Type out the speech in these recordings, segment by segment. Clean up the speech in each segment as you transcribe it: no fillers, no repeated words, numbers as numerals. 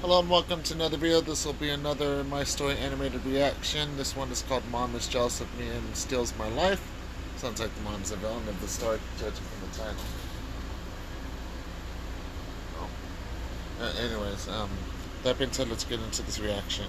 Hello and welcome to another video. This will be another My Story animated reaction. This one is called Mom is Jealous of Me and Steals My Life. Sounds like the mom's a villain of the story, judging from the title. Anyways, that being said, let's get into this reaction.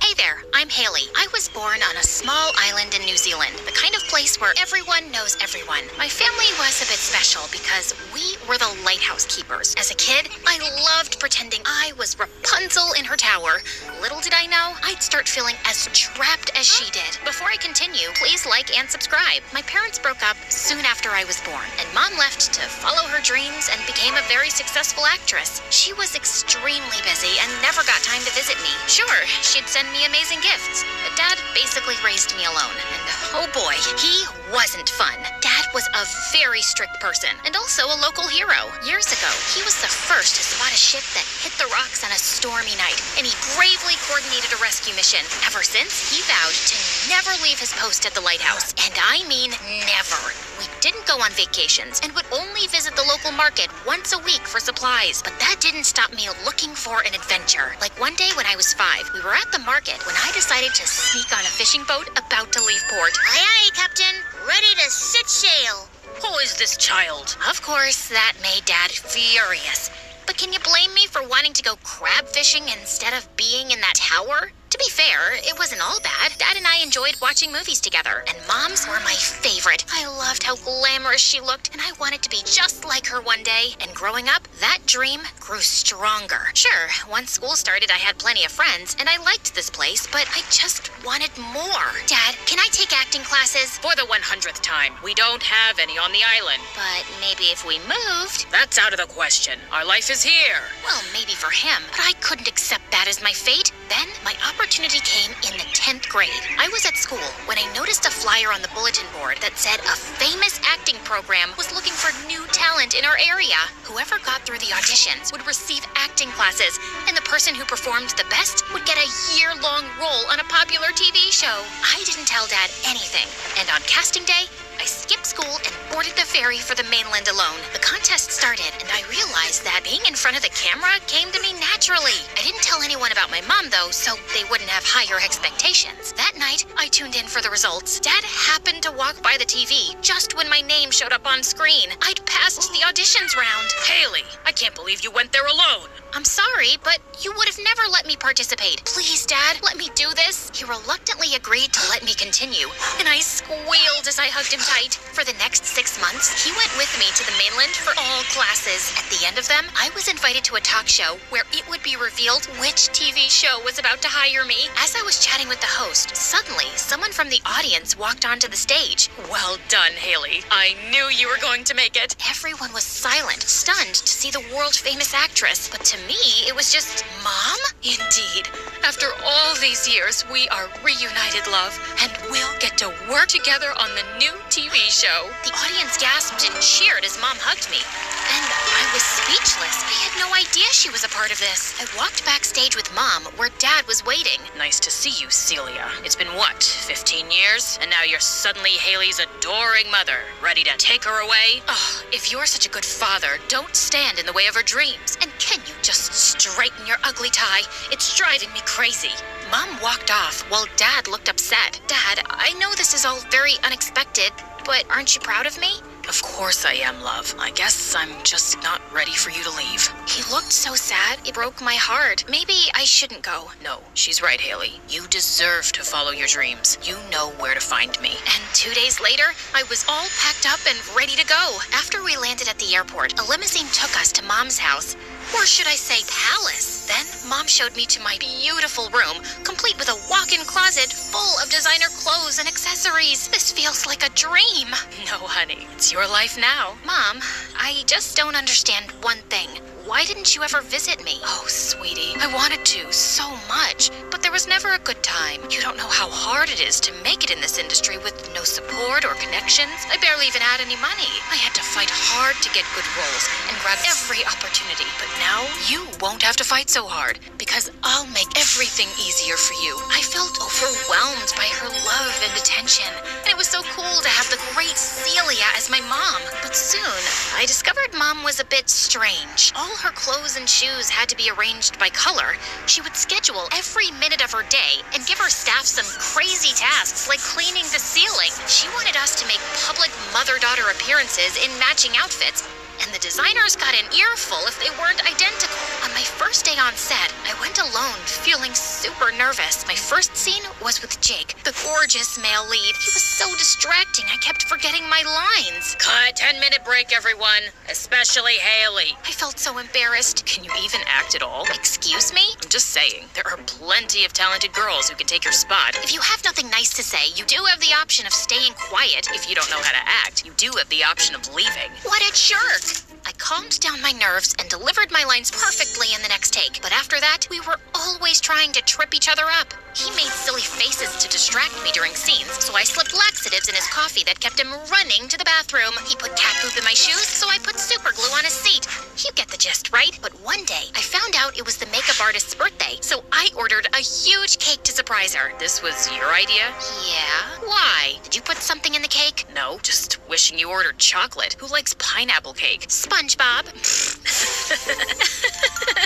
Hey there, I'm Haley. I was born on a small island in New Zealand, the kind of place where everyone knows everyone. My family was a bit special because we were the lighthouse keepers. As a kid, I loved pretending I was Rapunzel in her tower. Little did I know, I'd start feeling as trapped as she did. Before I continue, please like and subscribe. My parents broke up soon after I was born, and Mom left to follow her dreams and became a very successful actress. She was extremely busy and never got time to visit me. Sure, she'd send me amazing gifts, but Dad basically raised me alone, and oh boy, he wasn't fun. Dad was a very strict person, and also a local hero. Years ago, he was the first to spot a ship that hit the rocks on a stormy night, and he bravely coordinated a rescue mission. Ever since, he vowed to never leave his post at the lighthouse, and I mean never. We didn't go on vacations, and would only visit the local market once a week for supplies, but that didn't stop me looking for an adventure. Like one day when I was 5, we were at the market when I decided to sneak on a fishing boat about to leave port. Aye, aye, Captain. Ready to set sail. Who is this child? Of course, that made Dad furious. But can you blame me for wanting to go crab fishing instead of being in that tower? To be fair, it wasn't all bad. Dad and I enjoyed watching movies together, and Mom's were my favorite. I loved how glamorous she looked, and I wanted to be just like her one day. And growing up, that dream grew stronger. Sure, once school started, I had plenty of friends, and I liked this place, but I just wanted more. Dad, can I take acting classes? For the 100th time, we don't have any on the island. But maybe if we moved... That's out of the question. Our life is here. Well, maybe for him, but I couldn't accept that as my fate. Then, my opportunity came in the 10th grade. I was at school when I noticed a flyer on the bulletin board that said a famous acting program was looking for new talent in our area. Whoever got through the auditions would receive acting classes, and the person who performed the best would get a year-long role on a popular TV show. I didn't tell Dad anything, and on casting day, I skipped school and boarded the ferry for the mainland alone. The contest started, and I realized that being in front of the camera came to me naturally. I didn't tell anyone about my mom, though, so they wouldn't have higher expectations. That night, I tuned in for the results. Dad happened to walk by the TV just when my name showed up on screen. I'd passed the auditions round. Haley, I can't believe you went there alone. I'm sorry, but you would have never let me participate. Please, Dad, let me do this. He reluctantly agreed to let me continue, and I squealed as I hugged him tight. For the next 6 months, he went with me to the mainland for all classes. At the end of them, I was invited to a talk show where it would be revealed which TV show was about to hire me. As I was chatting with the host, suddenly someone from the audience walked onto the stage. Well done, Haley. I knew you were going to make it. Everyone was silent, stunned to see the world-famous actress, but to me, it was just, Mom? Indeed. After all these years, we are reunited, love, and we'll get to work together on the new TV show. The audience gasped and cheered as Mom hugged me, and I was speechless. I had no idea she was a part of this. I walked backstage with Mom, where Dad was waiting. Nice to see you, Celia. It's been what, 15 years? And now you're suddenly Haley's adoring mother, ready to take her away? Oh, if you're such a good father, don't stand in the way of her dreams. And can you just straighten your ugly tie? It's driving me crazy. Mom walked off while Dad looked upset. Dad, I know this is all very unexpected, but aren't you proud of me? Of course I am, love. I guess I'm just not ready for you to leave. He looked so sad, it broke my heart. Maybe I shouldn't go. No, she's right, Haley. You deserve to follow your dreams. You know where to find me. And 2 days later, I was all packed up and ready to go. After we landed at the airport, a limousine took us to Mom's house. Or should I say palace? Then, Mom showed me to my beautiful room, complete with a walk-in closet full of designer clothes and accessories. This feels like a dream. No, honey, it's your life now. Mom, I just don't understand one thing. Why didn't you ever visit me? Oh, sweetie, I wanted to so much, But there was never a good time. you don't know how hard it is to make it in this industry with no support or connections. I barely even had any money. I had to fight hard to get good roles and grab every opportunity. But now, you won't have to fight so hard because I'll make everything easier for you. I felt overwhelmed by her love and attention, and it was so cool to have the great Celia as my mom. But soon, I discovered Mom was a bit strange. All her clothes and shoes had to be arranged by color, she would schedule every minute of her day and give her staff some crazy tasks like cleaning the ceiling. She wanted us to make public mother-daughter appearances in matching outfits, and the designers got an earful if they weren't identical. On my first day on set, I went alone, feeling super nervous. My first scene was with Jake, the gorgeous male lead. He was so distracting, I kept forgetting my lines. Cut. 10-minute break, everyone. Especially Haley. I felt so embarrassed. Can you even act at all? Excuse me? I'm just saying, there are plenty of talented girls who can take your spot. If you have nothing nice to say, you do have the option of staying quiet. If you don't know how to act, you do have the option of leaving. What a jerk! I calmed down my nerves and delivered my lines perfectly in the next take. But after that, we were always trying to trip each other up. He made silly faces to distract me during scenes, so I slipped laxatives in his coffee that kept him running to the bathroom. He put cat poop in my shoes, so I put super glue on his seat. You get the gist, right? But one day, I found out it was the makeup artist's birthday, so I ordered a huge cake to surprise her. This was your idea? Yeah? Why? Did you put something in the cake? No, just wishing you ordered chocolate. Who likes pineapple cake? SpongeBob.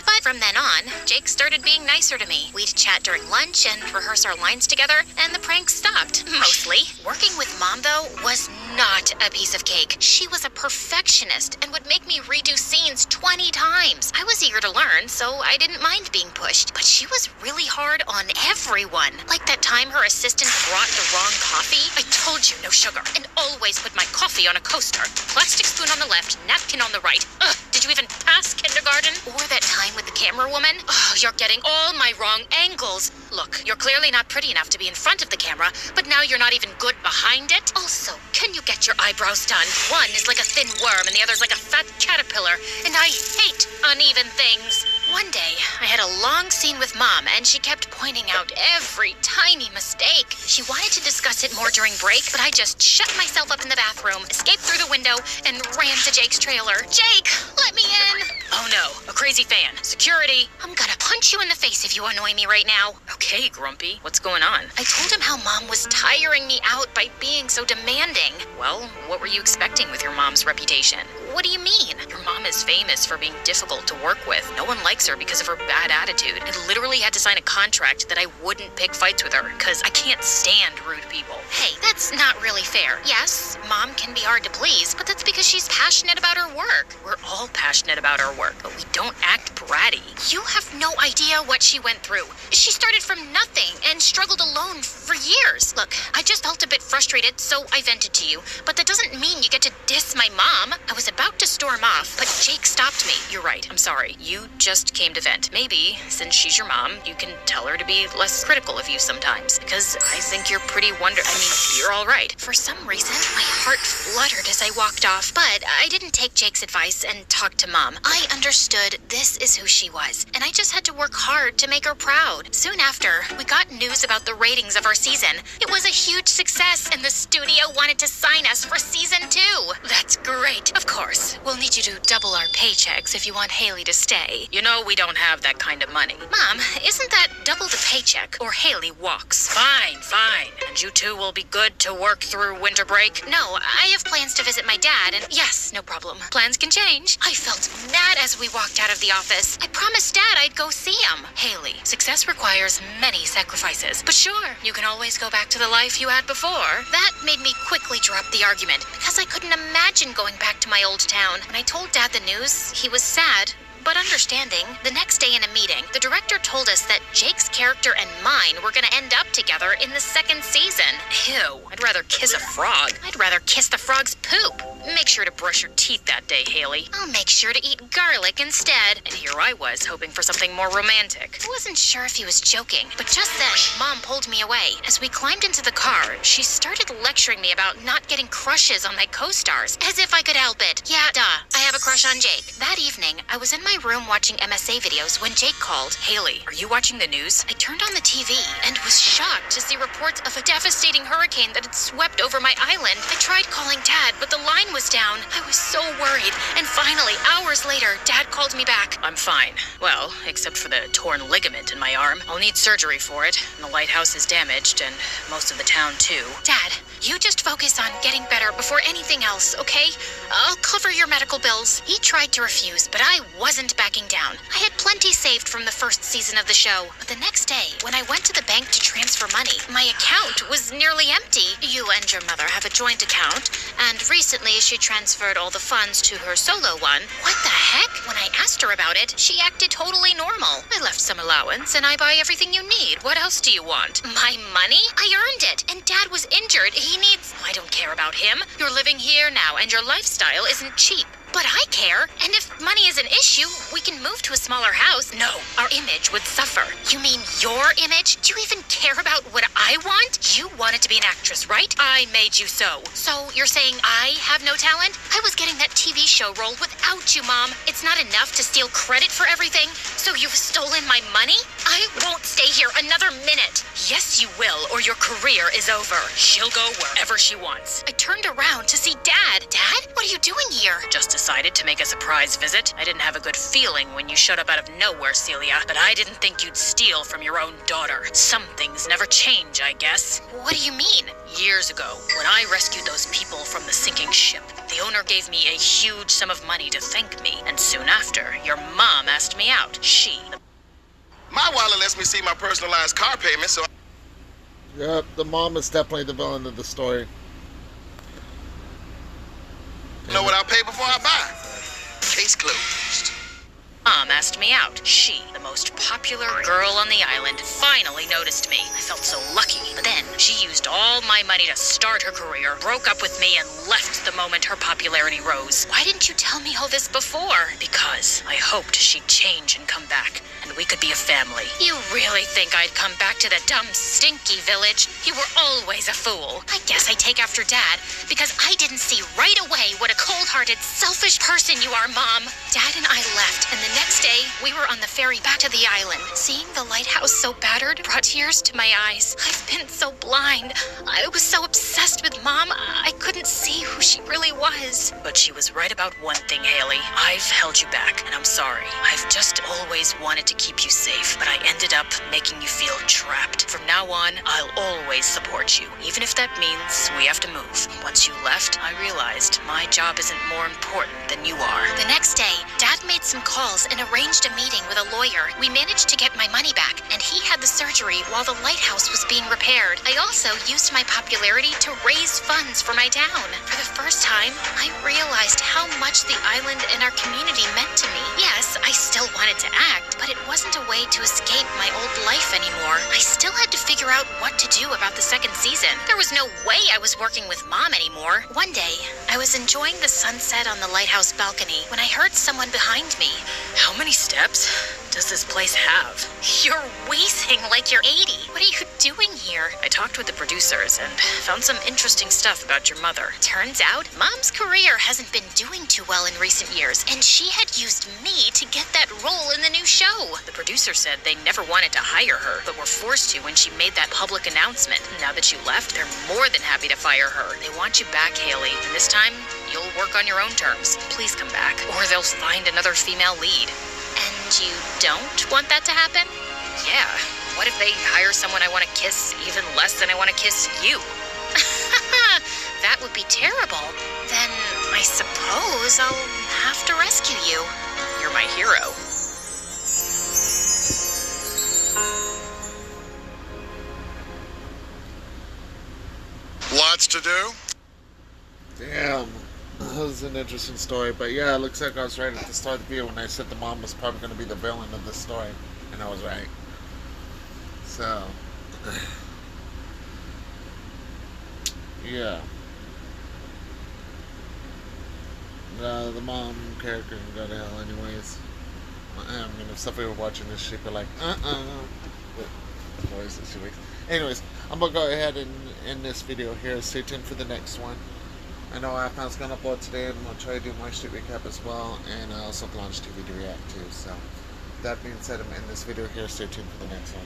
But from then on, Jake started being nicer to me. We'd chat during lunch and rehearse our lines together, and the pranks stopped. Mostly. Working with Mom, though, was not a piece of cake. She was a perfectionist and would make me redo scenes 20 times. I was eager to learn, so I didn't mind being pushed. But she was really hard on everyone. Like that time her assistant brought the wrong coffee. I told you no sugar, and always put my coffee on a coaster. Plastic spoon on the left, napkin on the right. Ugh, did you even pass kindergarten? Or that time with the camera woman? Oh, you're getting all my wrong angles. Look, you're clearly not pretty enough to be in front of the camera, but now you're not even good behind it. Also, can you get your eyebrows done? One is like a thin worm and the other's like a fat caterpillar, and I hate uneven things. One day, I had a long scene with Mom, and she kept pointing out every tiny mistake. She wanted to discuss it more during break, but I just shut myself up in the bathroom, escaped through the window, and ran to Jake's trailer. Jake, let me in! Oh no, a crazy fan. Security. I'm gonna punch you in the face if you annoy me right now. Okay, Grumpy. What's going on? I told him how Mom was tiring me out by being so demanding. Well, what were you expecting with your mom's reputation? What do you mean? Your mom is famous for being difficult to work with. No one likes her because of her bad attitude. I literally had to sign a contract that I wouldn't pick fights with her because I can't stand rude people. Hey, that's not really fair. Yes, Mom can be hard to please, but that's because she's passionate about her work. We're all passionate about our work, but we don't act bratty. You have no idea what she went through. She started from nothing and struggled alone for years. Look, I just felt a bit frustrated, so I vented to you, but that doesn't mean you get to diss my mom. I was about to storm off, but Jake stopped me. You're right. I'm sorry. You just came to vent. Maybe, since she's your mom, you can tell her to be less critical of you sometimes, because I think you're pretty you're all right. For some reason, my heart fluttered as I walked off, but I didn't take Jake's advice and talk to Mom. I understood this is who she was, and I just had to work hard to make her proud. Soon after, we got news about the ratings of our season. It was a huge success, and the studio wanted to sign us for season 2. That's great. Of course, we'll need you to double our paychecks if you want Haley to stay. You know we don't have that kind of money. Mom, isn't that double the paycheck or Haley walks? Fine. And you two will be good to work through winter break? No, I have plans to visit my dad, and yes, no problem. Plans can change. I felt mad as we walked out of the office. I promised Dad I'd go see him. Haley, success requires many sacrifices. But sure, you can always go back to the life you had before. That made me quickly drop the argument, because I couldn't imagine going back to my old town. When I told Dad the news, he was sad, but understanding. The next day in a meeting, the director told us that Jake's character and mine were gonna end up together in the second season. Ew, I'd rather kiss a frog. I'd rather kiss the frog's poop. Make sure to brush your teeth that day, Haley. I'll make sure to eat garlic instead. And here I was, hoping for something more romantic. I wasn't sure if he was joking, but just then, Mom pulled me away. As we climbed into the car, she started lecturing me about not getting crushes on my co-stars, as if I could help it. Yeah, duh, I have a crush on Jake. That evening, I was in my room watching MSA videos when Jake called. Haley, are you watching the news? I turned on the TV and was shocked to see reports of a devastating hurricane that had swept over my island. I tried calling Dad, but the line was down. I was so worried. And finally, hours later, Dad called me back. I'm fine. Well, except for the torn ligament in my arm. I'll need surgery for it, and the lighthouse is damaged, and most of the town too. Dad, you just focus on getting better before anything else, okay? I'll cover your medical bills. He tried to refuse, but I wasn't backing down. I had plenty saved from the first season of the show. But the next day, when I went to the bank to transfer money, my account was nearly empty. You and your mother have a joint account, and recently she transferred all the funds to her solo one. What the heck? When I asked her about it, she acted totally normal. I left some allowance, and I buy everything you need. What else do you want? My money? I earned it, and Dad was injured. He needs... I don't care about him. You're living here now, and your lifestyle isn't cheap. But I care, and if money is an issue, we can move to a smaller house. No, our image would suffer. You mean your image? Do you even care about what I want? You wanted to be an actress, right? I made you so. So you're saying I have no talent? I was getting that TV show role without you, Mom. It's not enough to steal credit for everything, so you've stolen my money? I won't stay here another minute. Yes, you will, or your career is over. She'll go wherever she wants. I turned around to see Dad. Dad, what are you doing here? Just decided to make a surprise visit. I didn't have a good feeling when you showed up out of nowhere, Celia, but I didn't think you'd steal from your own daughter. Some things never change, I guess. What do you mean? Years ago, when I rescued those people from the sinking ship, the owner gave me a huge sum of money to thank me, and soon after, your mom asked me out. My wallet lets me see my personalized car payment, so... Yep, the mom is definitely the villain of the story. Know what I'll pay before I buy. Case closed. Mom asked me out. She, the most popular girl on the island, finally noticed me. I felt so lucky. But then, she used all my money to start her career, broke up with me, and left the moment her popularity rose. Why didn't you tell me all this before? Because I hoped she'd change and come back, and we could be a family. You really think I'd come back to the dumb, stinky village? You were always a fool. I guess I take after Dad, because I didn't see right away what a cold-hearted, selfish person you are, Mom. Dad and I left, and the next day, we were on the ferry back to the island. Seeing the lighthouse so battered brought tears to my eyes. I've been so blind. I was so obsessed with Mom, I couldn't see who she really was. But she was right about one thing, Haley. I've held you back, and I'm sorry. I've just always wanted to keep you safe, but I ended up making you feel trapped. From now on, I'll always support you, even if that means we have to move. Once you left, I realized my job isn't more important than you are. The next day, Dad made some calls and arranged a meeting with a lawyer. We managed to get my money back, and he had the surgery while the lighthouse was being repaired. I also used my popularity to raise funds for my town. For the first time, I realized how much the island and our community meant to me. Yes, I still wanted to act, but it wasn't a way to escape my old life anymore. I still had to figure out what to do about the second season. There was no way I was working with Mom anymore. One day, I was enjoying the sunset on the lighthouse balcony when I heard someone behind me. How many steps does this place have? You're wheezing like you're 80. What are you doing here? I talked with the producers and found some interesting stuff about your mother. Turns out, Mom's career hasn't been doing too well in recent years, and she had used me to get that role in the new show. The producer said they never wanted to hire her, but were forced to when she made that public announcement. Now that you left, they're more than happy to fire her. They want you back, Haley, and this time, you'll work on your own terms. Please come back, or they'll find another female lead. And you don't want that to happen? Yeah. What if they hire someone I want to kiss even less than I want to kiss you? That would be terrible. Then I suppose I'll have to rescue you. You're my hero. Lots to do? Damn. That was an interesting story, but yeah, it looks like I was right at the start of the video when I said the mom was probably going to be the villain of this story, and I was right. So, yeah. The mom character can go to hell anyways. I mean, if somebody were watching this, she'd be like, the voice that she makes. Anyways, I'm going to go ahead and end this video here. Stay tuned for the next one. I know iPad's going to upload today, and I'll try to do my street recap as well, and I also have Launch TV to react to. So, that being said, I'm ending this video here. Stay tuned for the next one.